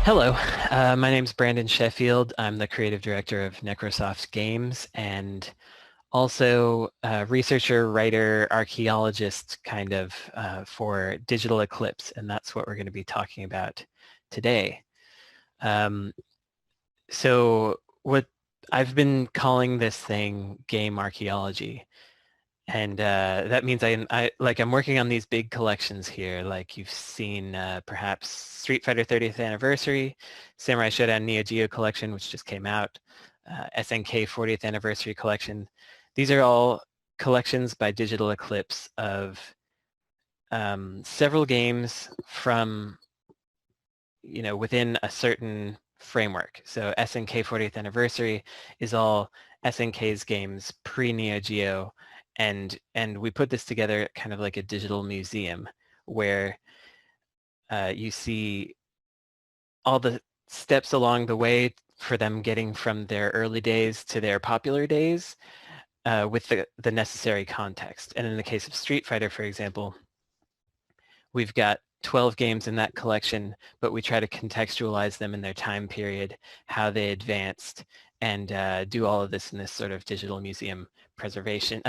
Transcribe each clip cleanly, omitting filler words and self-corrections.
Hello, my name's Brandon Sheffield. I'm the creative director of Necrosoft Games and also a researcher, writer, archaeologist kind of for Digital Eclipse, and that's what we're going to be talking about today. Um, so what I've been calling this thing game archaeology. And that means I'm working on these big collections here, like you've seen perhaps Street Fighter 30th Anniversary, Samurai Shodown Neo Geo Collection, which just came out, SNK 40th Anniversary Collection. These are all collections by Digital Eclipse of several games from, within a certain framework. So SNK 40th Anniversary is all SNK's games pre-Neo Geo, and we put this together kind of like a digital museum where you see all the steps along the way for them getting from their early days to their popular days with the necessary context. And in the case of Street Fighter, for example, we've got 12 games in that collection, but we try to contextualize them in their time period, how they advanced, and do all of this in this sort of digital museum presentation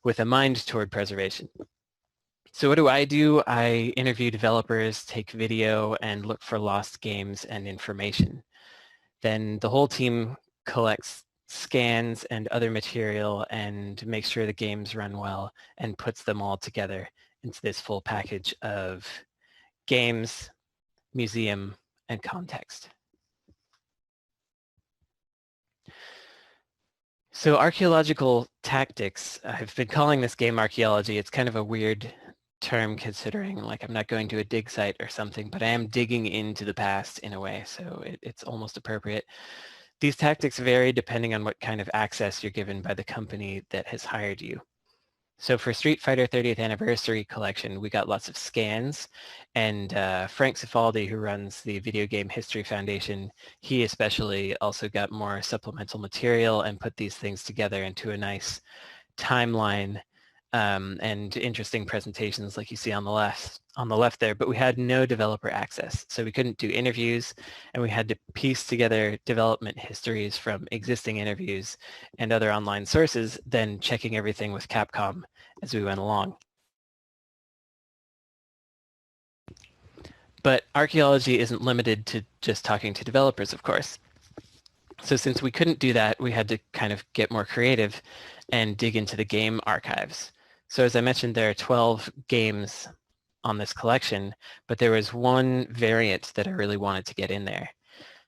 with a mind toward preservation. So what do? I interview developers, take video, and look for lost games and information. Then the whole team collects scans and other material and makes sure the games run well and puts them all together into this full package of games, museum, and context. So archaeological tactics, I've been calling this game archaeology. It's kind of a weird term considering like I'm not going to a dig site or something, but I am digging into the past in a way, so it's almost appropriate. These tactics vary depending on what kind of access you're given by the company that has hired you. So for Street Fighter 30th Anniversary Collection, we got lots of scans, and Frank Cifaldi, who runs the Video Game History Foundation, he especially also got more supplemental material and put these things together into a nice timeline and interesting presentations like you see on the left there, but we had no developer access. So we couldn't do interviews, and we had to piece together development histories from existing interviews and other online sources, then checking everything with Capcom as we went along. But archaeology isn't limited to just talking to developers, of course. So since we couldn't do that, we had to kind of get more creative and dig into the game archives. So as I mentioned, there are 12 games on this collection, but there was one variant that I really wanted to get in there.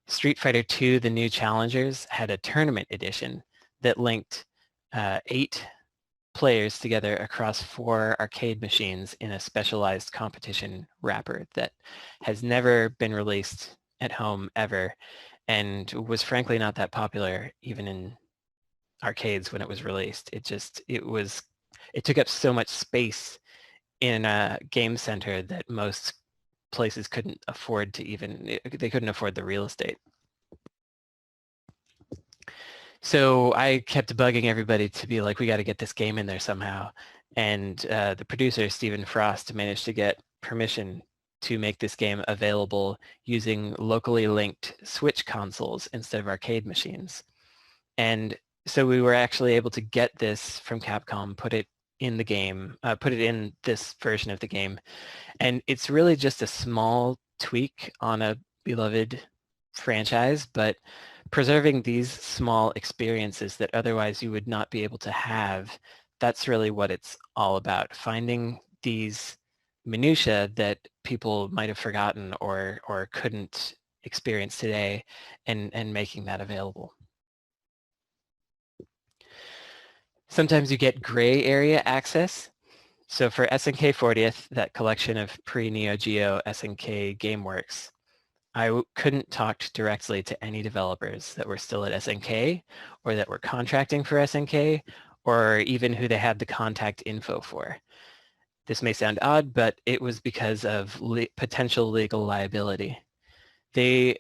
Street Fighter II, The New Challengers, had a tournament edition that linked 8 players together across 4 arcade machines in a specialized competition wrapper that has never been released at home ever and was frankly not that popular even in arcades when it was released. It took up so much space in a game center that most places couldn't afford they couldn't afford the real estate. So I kept bugging everybody to be like, we got to get this game in there somehow. And the producer, Stephen Frost, managed to get permission to make this game available using locally linked Switch consoles instead of arcade machines. And so we were actually able to get this from Capcom, put it in the game, put it in this version of the game. And it's really just a small tweak on a beloved franchise, but preserving these small experiences that otherwise you would not be able to have, that's really what it's all about. Finding these minutiae that people might have forgotten or couldn't experience today and making that available. Sometimes you get gray area access. So for SNK 40th, that collection of pre-Neo Geo SNK GameWorks, I couldn't talk directly to any developers that were still at SNK or that were contracting for SNK or even who they had the contact info for. This may sound odd, but it was because of potential legal liability. They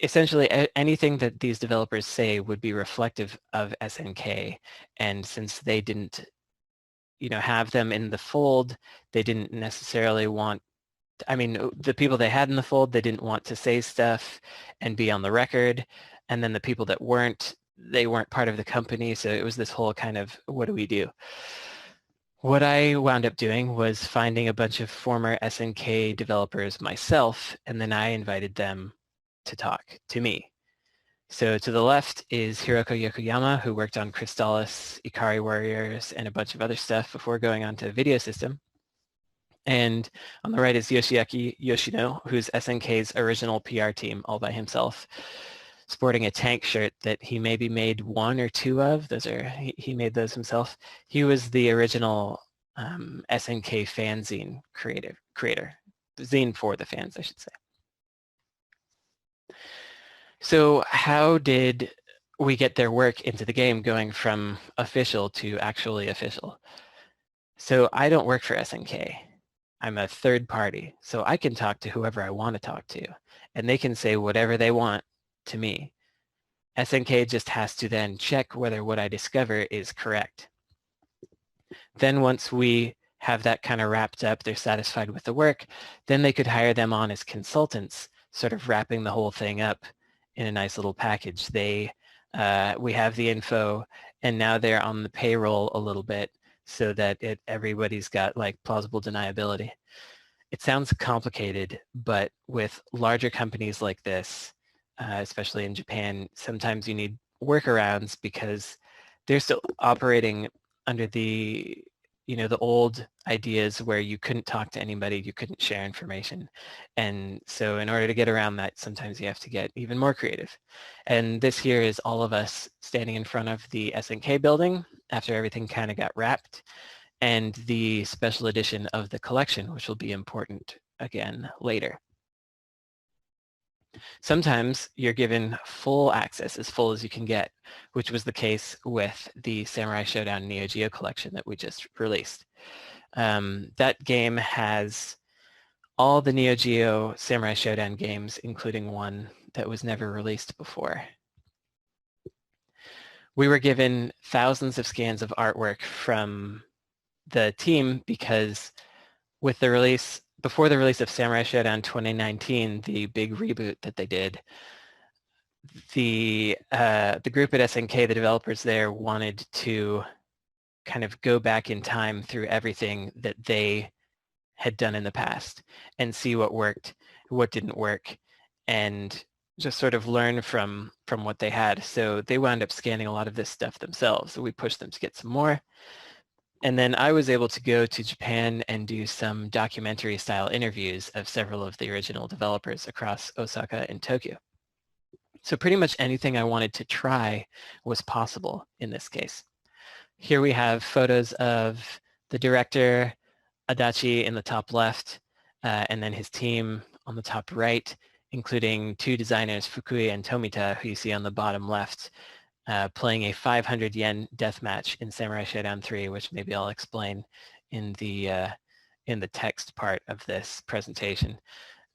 essentially anything that these developers say would be reflective of SNK, and since they didn't have them in the fold, they didn't necessarily want I mean, the people they had in the fold, they didn't want to say stuff and be on the record. And then the people that weren't, they weren't part of the company. So it was this whole kind of, what do we do? What I wound up doing was finding a bunch of former SNK developers myself, and then I invited them to talk to me. So to the left is Hiroko Yokoyama, who worked on Crystallis, Ikari Warriors, and a bunch of other stuff before going on to Video System. And on the right is Yoshiaki Yoshino, who's SNK's original PR team all by himself, sporting a tank shirt that he maybe made one or two of. He made those himself. He was the original SNK fanzine creator, zine for the fans, I should say. So how did we get their work into the game going from official to actually official? So I don't work for SNK. I'm a third party, so I can talk to whoever I want to talk to, and they can say whatever they want to me. SNK just has to then check whether what I discover is correct. Then once we have that kind of wrapped up, they're satisfied with the work, then they could hire them on as consultants, sort of wrapping the whole thing up in a nice little package. We have the info, and now they're on the payroll a little bit, so that everybody's got like plausible deniability. It sounds complicated, but with larger companies like this, especially in Japan, sometimes you need workarounds because they're still operating under the old ideas where you couldn't talk to anybody, you couldn't share information. And so in order to get around that, sometimes you have to get even more creative. And this here is all of us standing in front of the SNK building after everything kind of got wrapped, and the special edition of the collection, which will be important again later. Sometimes you're given full access, as full as you can get, which was the case with the Samurai Showdown Neo Geo collection that we just released. That game has all the Neo Geo Samurai Showdown games, including one that was never released before. We were given thousands of scans of artwork from the team because before the release of Samurai Showdown 2019, the big reboot that they did, the group at SNK, the developers there, wanted to kind of go back in time through everything that they had done in the past and see what worked, what didn't work, and just sort of learn from what they had. So they wound up scanning a lot of this stuff themselves. So we pushed them to get some more. And then I was able to go to Japan and do some documentary style interviews of several of the original developers across Osaka and Tokyo. So pretty much anything I wanted to try was possible in this case. Here we have photos of the director, Adachi, in the top left, and then his team on the top right, including two designers, Fukui and Tomita, who you see on the bottom left, playing a 500 yen deathmatch in Samurai Showdown 3, which maybe I'll explain in the text part of this presentation.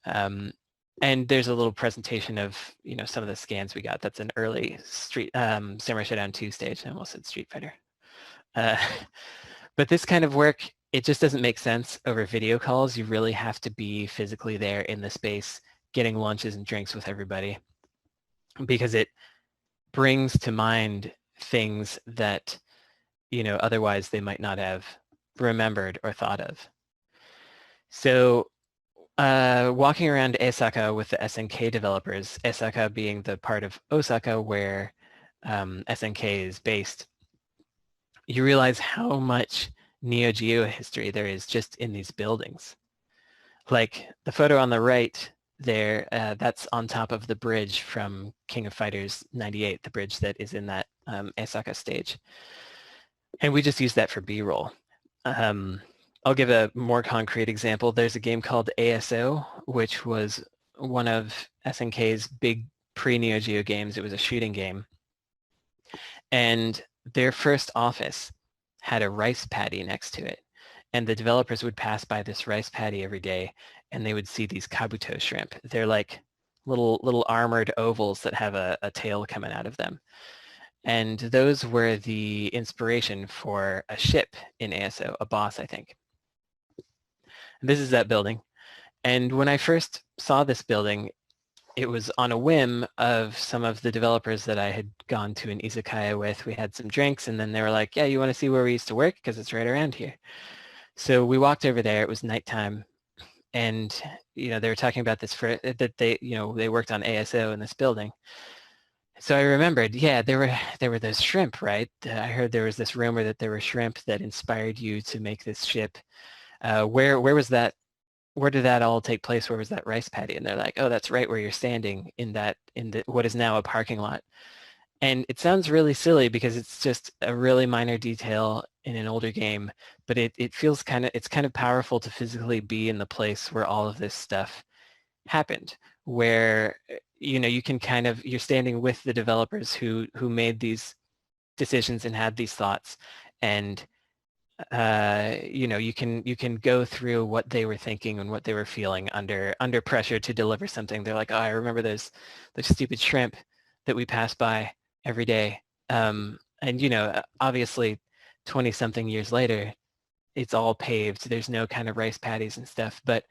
And there's a little presentation of some of the scans we got. That's an early Samurai Showdown 2 stage. I almost said Street Fighter. But this kind of work, it just doesn't make sense over video calls. You really have to be physically there in the space, getting lunches and drinks with everybody, because it brings to mind things that otherwise they might not have remembered or thought of. So walking around Osaka with the SNK developers, Osaka being the part of Osaka where SNK is based, you realize how much Neo Geo history there is just in these buildings. Like the photo on the right there, that's on top of the bridge from King of Fighters 98, the bridge that is in that Osaka stage. And we just use that for B-roll. I'll give a more concrete example. There's a game called ASO, which was one of SNK's big pre-Neo Geo games. It was a shooting game. And their first office had a rice paddy next to it. And the developers would pass by this rice paddy every day, and they would see these kabuto shrimp. They're like little armored ovals that have a tail coming out of them. And those were the inspiration for a ship in ASO, a boss, I think. And this is that building. And when I first saw this building, it was on a whim of some of the developers that I had gone to an izakaya with. We had some drinks, and then they were like, yeah, you want to see where we used to work? Because it's right around here. So we walked over there. It was nighttime. And, they were talking about this that they worked on ASO in this building. So I remembered, yeah, there were those shrimp, right? I heard there was this rumor that there were shrimp that inspired you to make this ship. Where was that? Where did that all take place? Where was that rice paddy? And they're like, oh, that's right where you're standing in the what is now a parking lot. And it sounds really silly because it's just a really minor detail in an older game, but it feels it's kind of powerful to physically be in the place where all of this stuff happened, where you can you're standing with the developers who made these decisions and had these thoughts, and you can go through what they were thinking and what they were feeling under pressure to deliver something. They're like, oh, I remember those stupid shrimp that we pass by every day. And obviously 20 something years later, it's all paved. There's no kind of rice paddies and stuff, but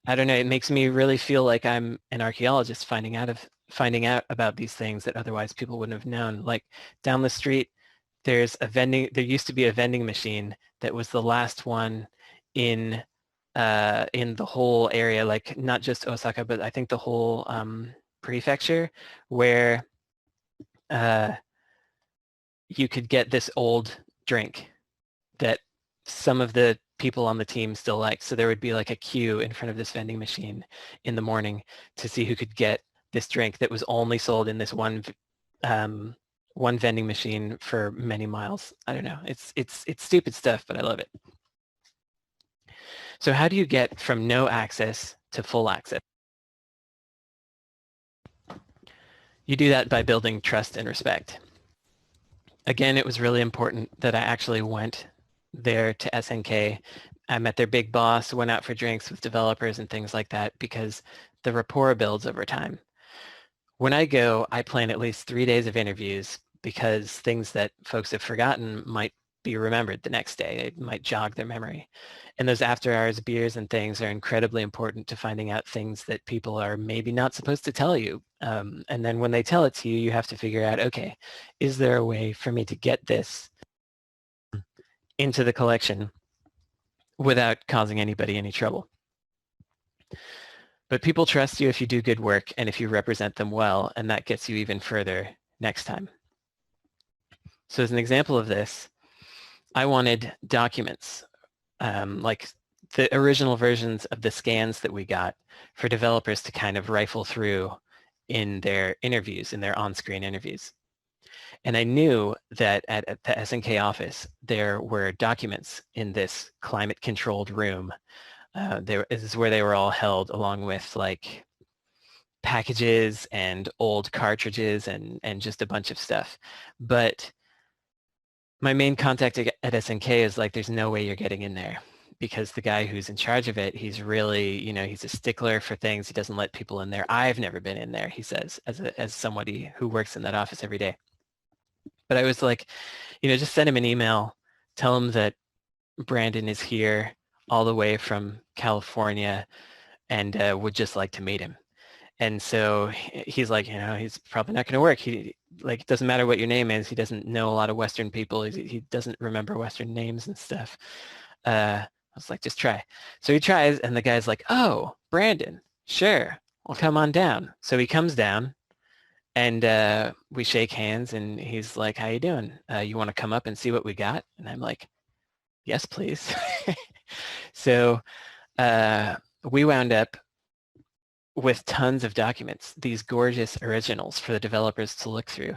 I don't know, it makes me really feel like I'm an archaeologist finding out about these things that otherwise people wouldn't have known. Like down the street, there used to be a vending machine that was the last one in the whole area, like not just Osaka, but I think the whole prefecture, where uh, you could get this old drink that some of the people on the team still liked. So there would be like a queue in front of this vending machine in the morning to see who could get this drink that was only sold in this one vending machine for many miles. I don't know. It's stupid stuff, but I love it. So how do you get from no access to full access? You do that by building trust and respect. Again, it was really important that I actually went there to SNK. I met their big boss, went out for drinks with developers and things like that because the rapport builds over time. When I go, I plan at least 3 days of interviews because things that folks have forgotten might be remembered the next day. It might jog their memory. And those after hours beers and things are incredibly important to finding out things that people are maybe not supposed to tell you. And then when they tell it to you, you have to figure out, okay, is there a way for me to get this into the collection without causing anybody any trouble? But people trust you if you do good work and if you represent them well, and that gets you even further next time. So as an example of this, I wanted documents, like the original versions of the scans that we got for developers to kind of rifle through in their interviews, in their on-screen interviews. And I knew that at the SNK office, there were documents in this climate-controlled room. This is where they were all held, along with like packages and old cartridges and just a bunch of stuff. But my main contact at SNK is like, there's no way you're getting in there because the guy who's in charge of it, he's really, he's a stickler for things. He doesn't let people in there. I've never been in there, he says, as somebody who works in that office every day. But I was like, just send him an email, tell him that Brandon is here all the way from California and would just like to meet him. And so he's like, he's probably not going to work. He like, it doesn't matter what your name is. He doesn't know a lot of Western people. He doesn't remember Western names and stuff. I was like, just try. So he tries, and the guy's like, oh, Brandon, sure, I'll come on down. So he comes down, and we shake hands, and he's like, how you doing? You want to come up and see what we got? And I'm like, yes, please. So we wound up with tons of documents, these gorgeous originals for the developers to look through.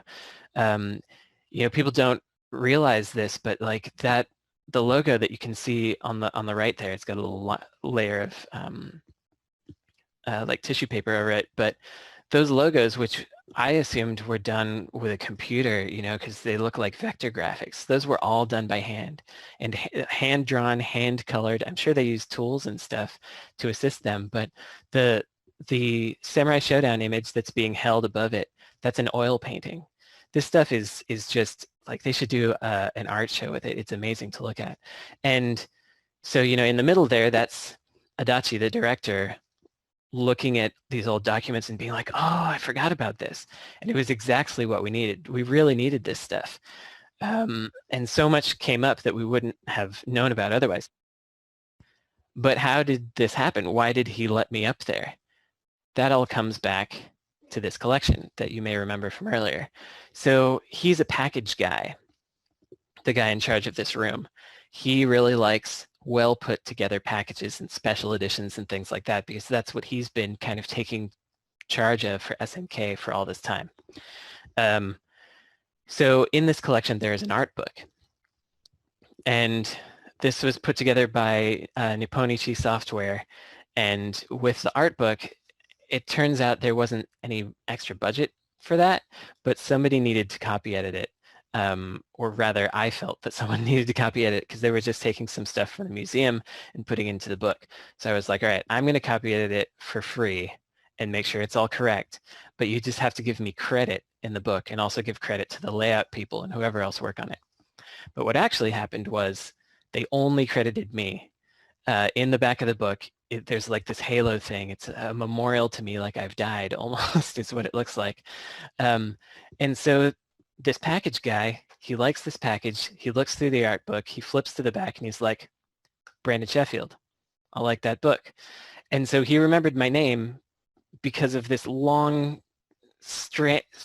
People don't realize this, but like that, the logo that you can see on the right there, it's got a little layer of like tissue paper over it. But those logos, which I assumed were done with a computer, because they look like vector graphics, those were all done by hand and hand-drawn, hand-colored. I'm sure they use tools and stuff to assist them, but the Samurai Showdown image that's being held above it, that's an oil painting. This stuff is just like, they should do an art show with it. It's amazing to look at. And so, in the middle there, that's Adachi, the director, looking at these old documents and being like, oh, I forgot about this. And it was exactly what we needed. We really needed this stuff. And so much came up that we wouldn't have known about otherwise. But how did this happen? Why did he let me up there? That all comes back to this collection that you may remember from earlier. So he's a package guy, the guy in charge of this room. He really likes well put together packages and special editions and things like that, because that's what he's been kind of taking charge of for SNK for all this time. So in this collection, there is an art book. And this was put together by Nipponichi Software. And with the art book, it turns out there wasn't any extra budget for that, but somebody needed to copy edit it. Or rather, I felt that someone needed to copy edit because they were just taking some stuff from the museum and putting into the book. So I was like, all right, I'm going to copy edit it for free and make sure it's all correct. But you just have to give me credit in the book and also give credit to the layout people and whoever else work on it. But what actually happened was they only credited me. In the back of the book, there's like this halo thing. It's a memorial to me, like I've died almost is what it looks like. And so this package guy, he likes this package. He looks through the art book. He flips to the back and he's like, Brandon Sheffield, I like that book. And so he remembered my name because of this long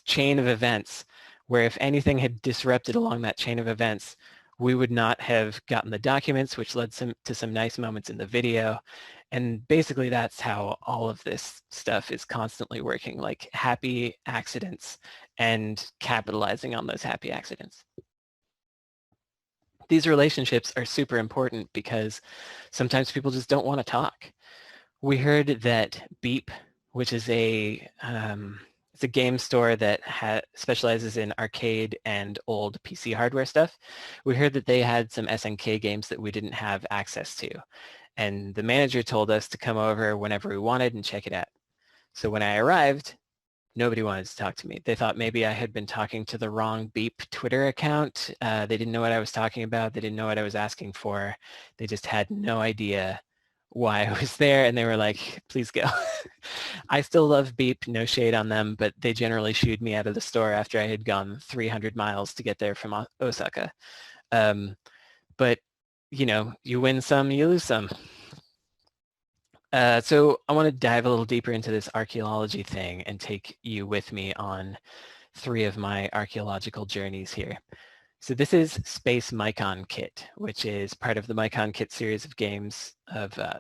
chain of events where if anything had disrupted along that chain of events, we would not have gotten the documents, which led to some nice moments in the video. And basically that's how all of this stuff is constantly working, like happy accidents and capitalizing on those happy accidents. These relationships are super important because sometimes people just don't want to talk. We heard that Beep, which is it's a game store that specializes in arcade and old PC hardware stuff. We heard that they had some SNK games that we didn't have access to. And the manager told us to come over whenever we wanted and check it out. So when I arrived, nobody wanted to talk to me. They thought maybe I had been talking to the wrong Beep Twitter account. They didn't know what I was talking about. They didn't know what I was asking for. They just had no idea why I was there, and they were like, please go. I still love Beep, no shade on them, but they generally shooed me out of the store after I had gone 300 miles to get there from Osaka. But, you know, you win some, you lose some. So I want to dive a little deeper into this archaeology thing and take you with me on 3 of my archaeological journeys here. So this is Space Mycon Kit, which is part of the Mycon Kit series of games.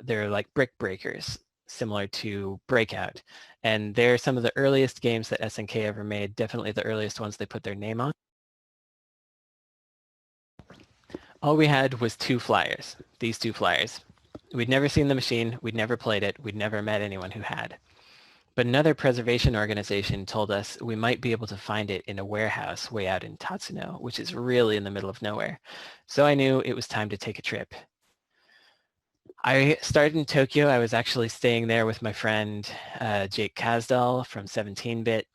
They're like brick breakers, similar to Breakout. And they're some of the earliest games that SNK ever made, definitely the earliest ones they put their name on. All we had was 2 flyers, these 2 flyers. We'd never seen the machine, we'd never played it, we'd never met anyone who had. But another preservation organization told us we might be able to find it in a warehouse way out in Tatsuno, which is really in the middle of nowhere. So I knew it was time to take a trip. I started in Tokyo. I was actually staying there with my friend Jake Kasdal from 17-Bit.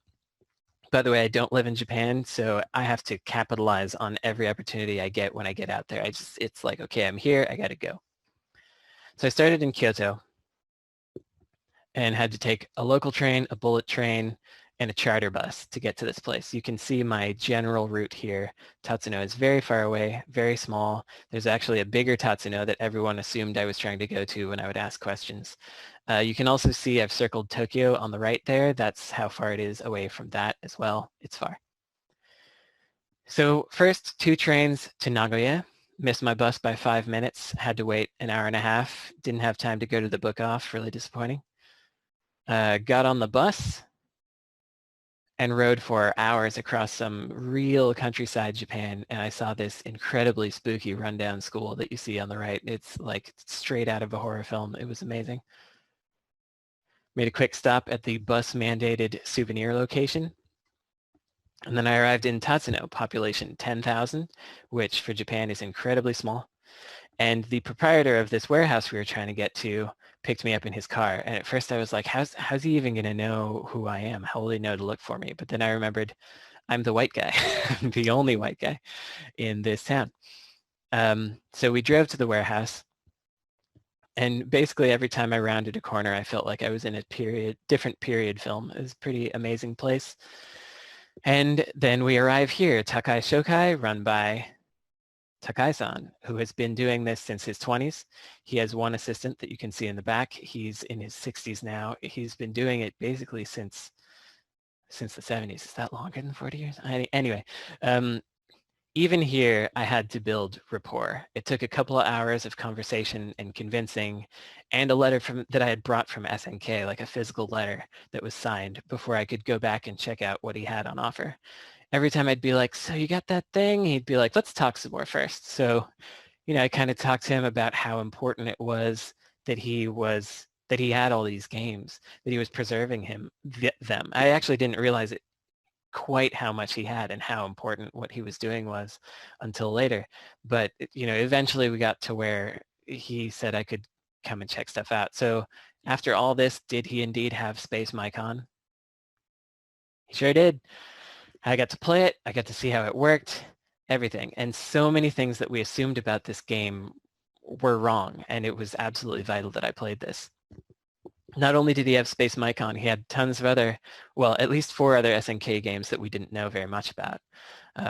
By the way, I don't live in Japan, so I have to capitalize on every opportunity I get when I get out there. It's like, okay, I'm here, I gotta go. So I started in Kyoto and had to take a local train, a bullet train, and a charter bus to get to this place. You can see my general route here. Tatsuno is very far away, very small. There's actually a bigger Tatsuno that everyone assumed I was trying to go to when I would ask questions. You can also see I've circled Tokyo on the right there. That's how far it is away from that as well. It's far. So first, 2 trains to Nagoya. Missed my bus by 5 minutes. Had to wait an hour and a half. Didn't have time to go to the book off. Really disappointing. Got on the bus and rode for hours across some real countryside Japan, and I saw this incredibly spooky rundown school that you see on the right. It's like straight out of a horror film. It was amazing. Made a quick stop at the bus-mandated souvenir location, and then I arrived in Tatsuno, population 10,000, which for Japan is incredibly small. And the proprietor of this warehouse we were trying to get to picked me up in his car. And at first I was like, how's he even going to know who I am? How will he know to look for me? But then I remembered I'm the white guy, the only white guy in this town. So we drove to the warehouse And basically every time I rounded a corner, I felt like I was in a different period film. It was a pretty amazing place. And then we arrive here, Takai Shokai, run by Takai-san, who has been doing this since his 20s. He has one assistant that you can see in the back. He's in his 60s now. He's been doing it basically since the 70s. Is that longer than 40 years? Anyway, even here, I had to build rapport. It took a couple of hours of conversation and convincing, and a letter that I had brought from SNK, like a physical letter that was signed, before I could go back and check out what he had on offer. Every time I'd be like, so you got that thing? He'd be like, let's talk some more first. So, I kind of talked to him about how important it was that he had all these games, that he was preserving them. I actually didn't realize it quite how much he had and how important what he was doing was until later. But, eventually we got to where he said I could come and check stuff out. So after all this, did he indeed have Space Mycon? He sure did. I got to play it. I got to see how it worked, everything. And so many things that we assumed about this game were wrong. And it was absolutely vital that I played this. Not only did he have Space Mycon, he had tons of other, well, at least 4 other SNK games that we didn't know very much about.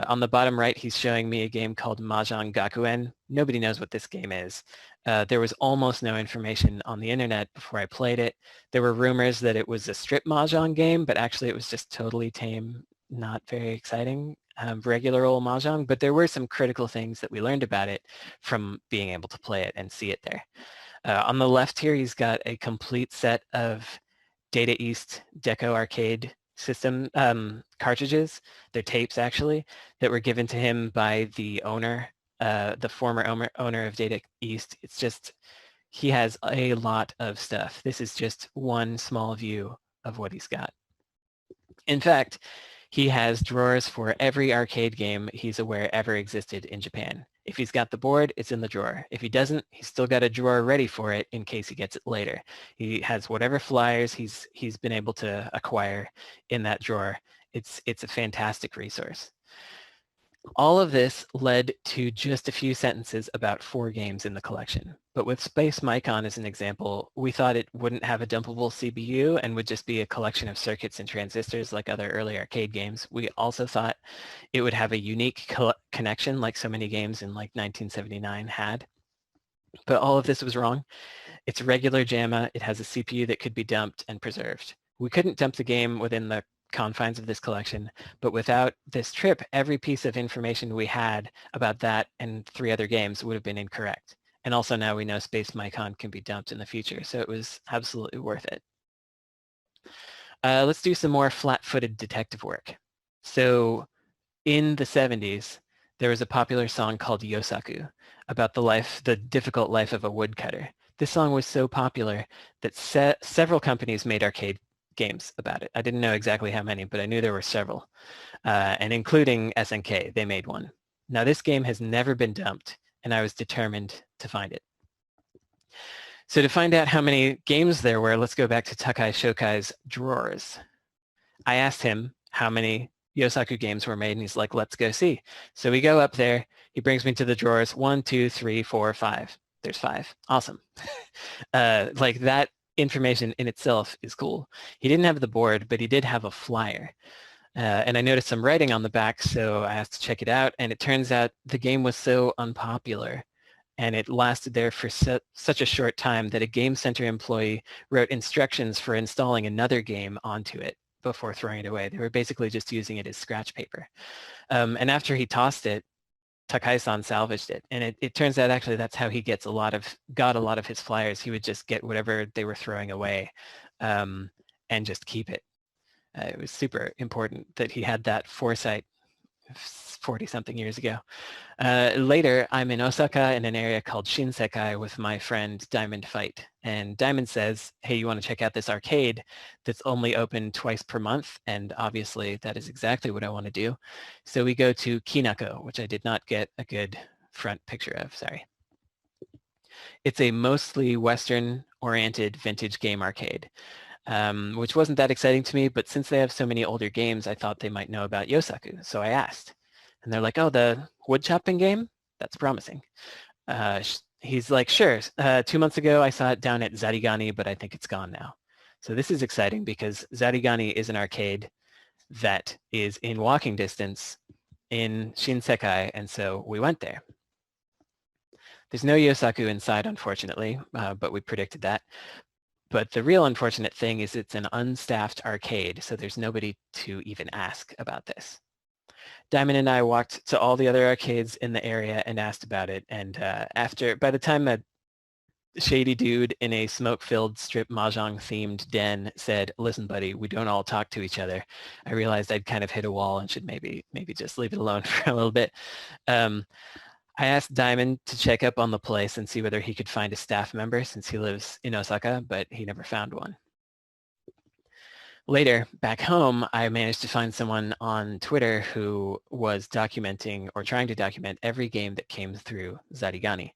On the bottom right, he's showing me a game called Mahjong Gakuen. Nobody knows what this game is. There was almost no information on the internet before I played it. There were rumors that it was a strip Mahjong game, but actually it was just totally tame, not very exciting, regular old Mahjong. But there were some critical things that we learned about it from being able to play it and see it there. On the left here, he's got a complete set of Data East Deco Arcade system cartridges. They're tapes, actually, that were given to him by the owner, the former owner of Data East. It's just, he has a lot of stuff. This is just one small view of what he's got. In fact, he has drawers for every arcade game he's aware ever existed in Japan. If he's got the board, it's in the drawer. If he doesn't, he's still got a drawer ready for it in case he gets it later. He has whatever flyers he's been able to acquire in that drawer. It's a fantastic resource. All of this led to just a few sentences about 4 games in the collection. But with Space Mycon as an example, we thought it wouldn't have a dumpable CPU and would just be a collection of circuits and transistors like other early arcade games. We also thought it would have a unique connection like so many games in like 1979 had. But all of this was wrong. It's regular JAMA. It has a CPU that could be dumped and preserved. We couldn't dump the game within the confines of this collection, but without this trip, every piece of information we had about that and 3 other games would have been incorrect. And also now we know Space Mycon can be dumped in the future, so it was absolutely worth it. Let's do some more flat-footed detective work. So in the 70s, there was a popular song called Yosaku about the difficult life of a woodcutter. This song was so popular that several companies made arcade games about it. I didn't know exactly how many, but I knew there were several, and including SNK, they made one. Now this game has never been dumped, and I was determined to find it. So to find out how many games there were, let's go back to Takai Shokai's drawers. I asked him how many Yosaku games were made, and he's like, let's go see. So we go up there. He brings me to the drawers. 1, 2, 3, 4, 5. There's 5. Awesome. Like that information in itself is cool. He didn't have the board, but he did have a flyer. And I noticed some writing on the back, so I asked to check it out. And it turns out the game was so unpopular and it lasted there for such a short time that a Game Center employee wrote instructions for installing another game onto it before throwing it away. They were basically just using it as scratch paper. And after he tossed it, Takai-san salvaged it. And it turns out actually that's how he got a lot of his flyers. He would just get whatever they were throwing away and just keep it. It was super important that he had that foresight 40-something years ago. Later, I'm in Osaka in an area called Shinsekai with my friend Diamond Fight. And Diamond says, hey, you want to check out this arcade that's only open twice per month? And obviously, that is exactly what I want to do. So we go to Kinako, which I did not get a good front picture of, sorry. It's a mostly Western-oriented vintage game arcade. Which wasn't that exciting to me, but since they have so many older games, I thought they might know about Yosaku, so I asked. And they're like, oh, the wood chopping game? That's promising. he's like, sure, 2 months ago I saw it down at Zadigani, but I think it's gone now. So this is exciting because Zadigani is an arcade that is in walking distance in Shinsekai, and so we went there. There's no Yosaku inside, unfortunately, but we predicted that. But the real unfortunate thing is it's an unstaffed arcade, so there's nobody to even ask about this. Diamond and I walked to all the other arcades in the area and asked about it, and by the time a shady dude in a smoke-filled strip mahjong-themed den said, listen, buddy, we don't all talk to each other, I realized I'd kind of hit a wall and should maybe just leave it alone for a little bit. I asked Diamond to check up on the place and see whether he could find a staff member since he lives in Osaka, but he never found one. Later, back home, I managed to find someone on Twitter who was documenting or trying to document every game that came through Zadigani.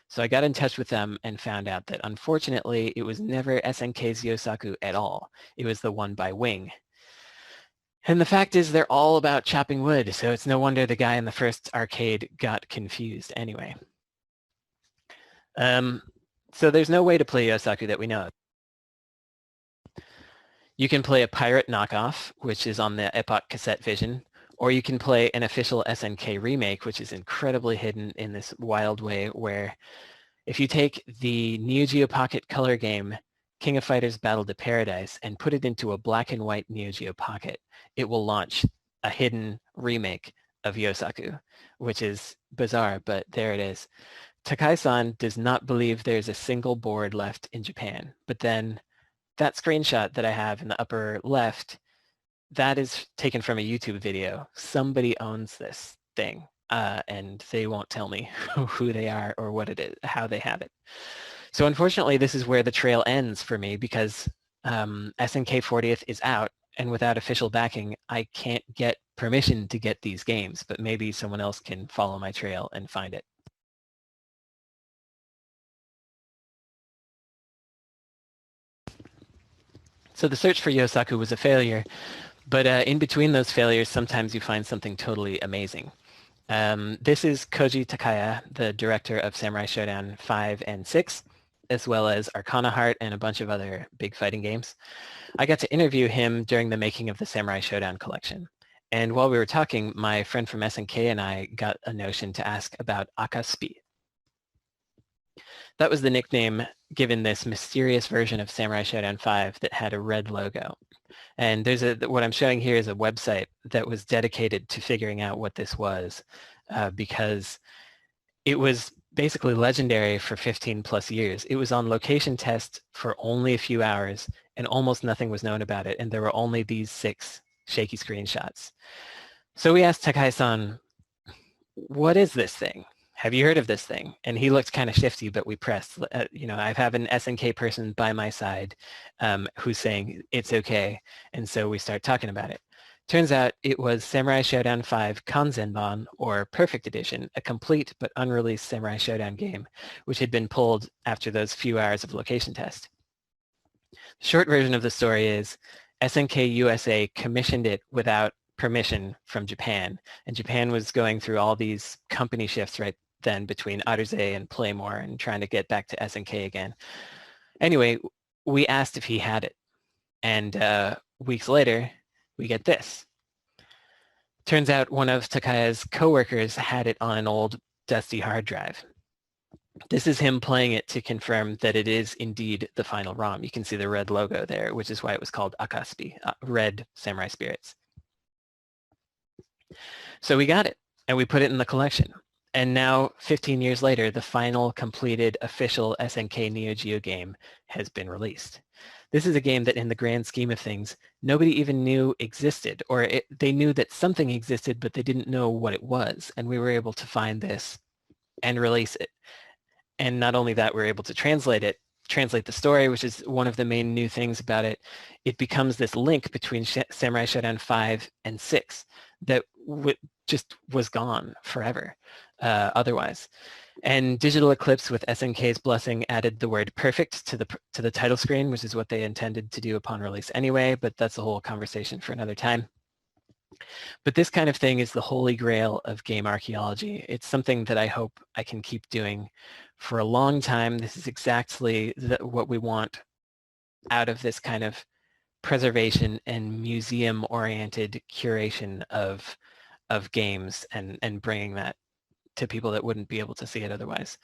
So I got in touch with them and found out that unfortunately it was never SNK's Yosaku at all. It was the one by Wing. And the fact is they're all about chopping wood, so it's no wonder the guy in the first arcade got confused anyway. So there's no way to play Yosaku that we know of. You can play a pirate knockoff, which is on the Epoch Cassette Vision, or you can play an official SNK remake, which is incredibly hidden in this wild way where if you take the Neo Geo Pocket color game King of Fighters Battle to Paradise and put it into a black and white Neo Geo Pocket, it will launch a hidden remake of Yosaku, which is bizarre, but there it is. Takai-san does not believe there's a single board left in Japan, but then that screenshot that I have in the upper left, that is taken from a YouTube video. Somebody owns this thing, and they won't tell me who they are or what it is, how they have it. So unfortunately, this is where the trail ends for me because SNK 40th is out, and without official backing, I can't get permission to get these games, but maybe someone else can follow my trail and find it. So the search for Yosaku was a failure, but in between those failures, sometimes you find something totally amazing. This is Koji Takaya, the director of Samurai Shodown 5 and 6, as well as Arcana Heart and a bunch of other big fighting games. I got to interview him during the making of the Samurai Shodown collection. And while we were talking, my friend from SNK and I got a notion to ask about Akaspi. That was the nickname given this mysterious version of Samurai Shodown 5 that had a red logo. And what I'm showing here is a website that was dedicated to figuring out what this was because it was basically legendary for 15 plus years. It was on location test for only a few hours and almost nothing was known about it. And there were only these 6 shaky screenshots. So we asked Takai-san, what is this thing? Have you heard of this thing? And he looked kind of shifty, but we pressed. I have an SNK person by my side who's saying it's okay. And so we start talking about it. Turns out it was Samurai Shodown 5 Kanzenban, or Perfect Edition, a complete but unreleased Samurai Shodown game, which had been pulled after those few hours of location test. The short version of the story is SNK USA commissioned it without permission from Japan, and Japan was going through all these company shifts right then between Aruze and Playmore and trying to get back to SNK again. Anyway, we asked if he had it, and weeks later, we get this. Turns out one of Takaya's coworkers had it on an old dusty hard drive. This is him playing it to confirm that it is indeed the final ROM. You can see the red logo there, which is why it was called Akaspi, Red Samurai Spirits. So we got it, and we put it in the collection. And now, 15 years later, the final completed official SNK Neo Geo game has been released. This is a game that in the grand scheme of things, nobody even knew existed, or they knew that something existed, but they didn't know what it was. And we were able to find this and release it. And not only that, we're able to translate the story, which is one of the main new things about it. It becomes this link between Samurai Shodown 5 and 6 that just was gone forever otherwise. And Digital Eclipse, with SNK's blessing, added the word perfect to the title screen, which is what they intended to do upon release anyway, but that's a whole conversation for another time. But this kind of thing is the holy grail of game archaeology. It's something that I hope I can keep doing for a long time. This is exactly what we want out of this kind of preservation and museum-oriented curation of games and bringing that to people that wouldn't be able to see it otherwise.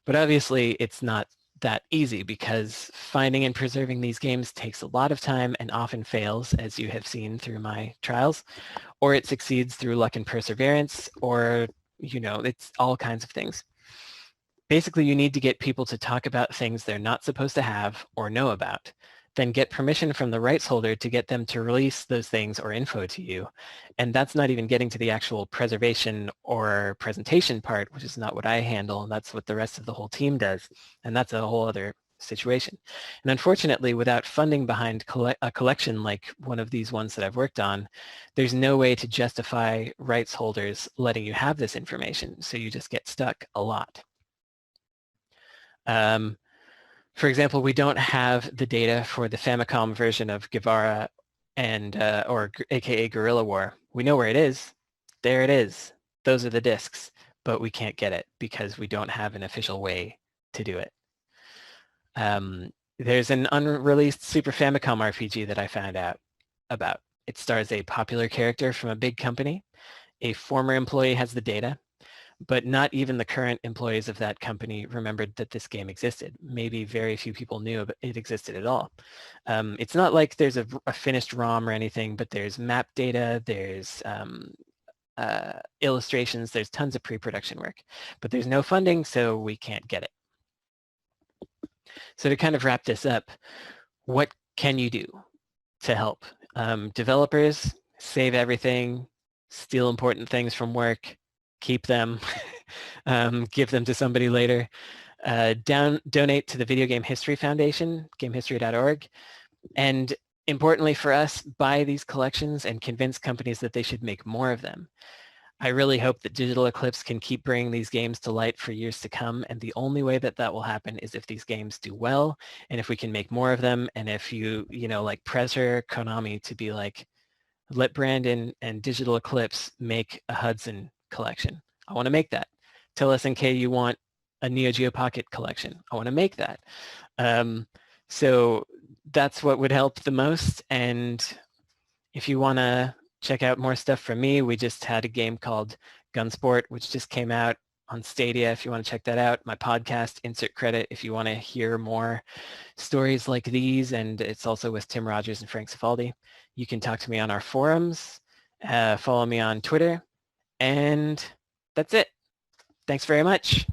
But obviously, it's not that easy because finding and preserving these games takes a lot of time and often fails, as you have seen through my trials, or it succeeds through luck and perseverance, or, it's all kinds of things. Basically, you need to get people to talk about things they're not supposed to have or know about, then get permission from the rights holder to get them to release those things or info to you. And that's not even getting to the actual preservation or presentation part, which is not what I handle. And that's what the rest of the whole team does. And that's a whole other situation. And unfortunately, without funding behind a collection like one of these ones that I've worked on, there's no way to justify rights holders letting you have this information. So you just get stuck a lot. For example, we don't have the data for the Famicom version of Guevara and or aka Guerrilla War. We know where it is. There it is. Those are the discs, but we can't get it because we don't have an official way to do it. There's an unreleased Super Famicom RPG that I found out about. It stars a popular character from a big company. A former employee has the data, but not even the current employees of that company remembered that this game existed. Maybe very few people knew it existed at all. It's not like there's a finished ROM or anything, but there's map data, there's illustrations, there's tons of pre-production work, but there's no funding, so we can't get it. So to kind of wrap this up, what can you do to help? Developers, save everything, steal important things from work, keep them, give them to somebody later. Donate to the Video Game History Foundation, gamehistory.org. And importantly for us, buy these collections and convince companies that they should make more of them. I really hope that Digital Eclipse can keep bringing these games to light for years to come. And the only way that that will happen is if these games do well and if we can make more of them. And if like pressure Konami to be like, let Brandon and Digital Eclipse make a Hudson collection. I want to make that. Tell SNK you want a Neo Geo Pocket collection. I want to make that. So that's what would help the most. And if you want to check out more stuff from me, we just had a game called Gunsport, which just came out on Stadia if you want to check that out. My podcast, Insert Credit, if you want to hear more stories like these, and it's also with Tim Rogers and Frank Cifaldi. You can talk to me on our forums, follow me on Twitter, and that's it. Thanks very much.